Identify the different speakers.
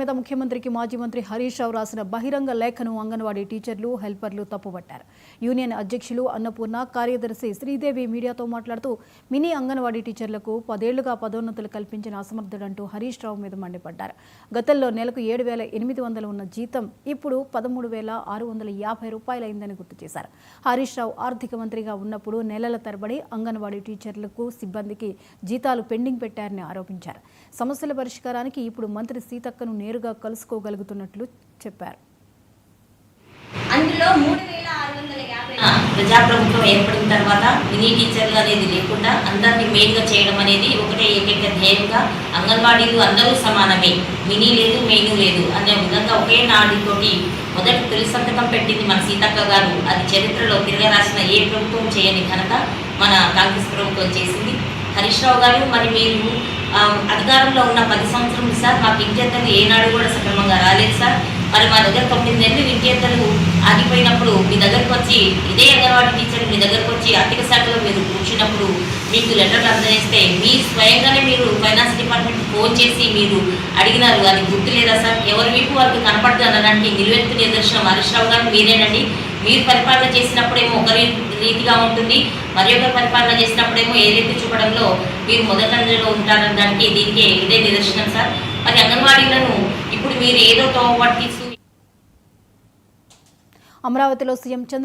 Speaker 1: మీద ముఖ్యమంత్రికి మాజీ మంత్రి హరీష్ రావు రాసిన బహిరంగ లేఖను అంగన్వాడీ టీచర్లు, హెల్పర్లు తప్పుపట్టారు. యూనియన్ అధ్యక్షులు అన్నపూర్ణ, కార్యదర్శి శ్రీదేవి మీడియాతో మాట్లాడుతూ మినీ అంగన్వాడీ టీచర్లకు 10 ఏళ్లుగా పదోన్నతులు కల్పించిన అసమర్థుడంటూ హరీష్ రావు మీద మండిపడ్డారు. గతంలో నెలకు 7,800 ఉన్న జీతం ఇప్పుడు 13,650 రూపాయలైందని గుర్తు చేశారు. హరీష్ రావు ఆర్థిక మంత్రిగా ఉన్నప్పుడు నెలల తరబడి అంగన్వాడీ టీచర్లకు, సిబ్బందికి జీతాలు పెండింగ్ పెట్టారని ఆరోపించారు. సమస్యల పరిష్కారానికి ఇప్పుడు మంత్రి సీతక్కను నేరుగా కలుసుకోగలుగుతున్నట్లు చెప్పారు.
Speaker 2: అందులో 3,650 ప్రజాప్రభుత్వం ఏర్పడిన తర్వాత మినీ టీచర్లు అనేది లేకుండా అందరినీ మెయిన్గా చేయడం అనేది ఒకటే ఏకైక ధ్యేయంగా అంగన్వాడీలు అందరూ సమానమే, మినీ లేదు మెయిన్ లేదు అనే విధంగా ఒకే నాడితోటి మొదటి తొలి సంతకం పెట్టింది మన సీతక్క గారు. అది చరిత్రలో తిరగరాసిన ఏ ప్రభుత్వం చేయని ఘనత మన కాంగ్రెస్ ప్రభుత్వం చేసింది. హరీష్ రావు గారు, మరి మీరు అధికారంలో ఉన్న 10 సంవత్సరాలు సార్ మాకు ఇంటిద్దరు ఏనాడు కూడా సక్రమంగా రాలేదు సార్. మరి మా దగ్గర 9 నెలలు ఇంటిద్దరు ఆగిపోయినప్పుడు మీ దగ్గరకు వచ్చి ఇదే అంగన్వాడీ టీచర్లు మీ దగ్గరకు వచ్చి ఆర్థిక శాఖలో మీరు కూర్చున్నప్పుడు మీకు లెటర్లు అందజేస్తే మీ స్వయంగానే మీరు ఫైనాన్స్ డిపార్ట్మెంట్ ఫోన్ చేసి మీరు అడిగినారు. అది గుర్తు లేదా సార్? ఎవరి వైపు వారికి కనపడదు అనడానికి నిలువెత్తు నిదర్శనం హరీష్ రావు గారు మీరేనండి. మీరు పరిపాలన చేసినప్పుడేమో ఒక రీతిగా ఉంటుంది, మరి ఒకరు పరిపాలన చేసినప్పుడేమో ఏదైతే చూపడంలో మీరు మొదటిలో ఉంటారనడానికి దీనికి ఇదే నిదర్శనం సార్. మరి అంగన్వాడీలను ఇప్పుడు మీరు ఏదో తోబట్టి
Speaker 1: అమరావతిలో సీఎం చంద్రబాబు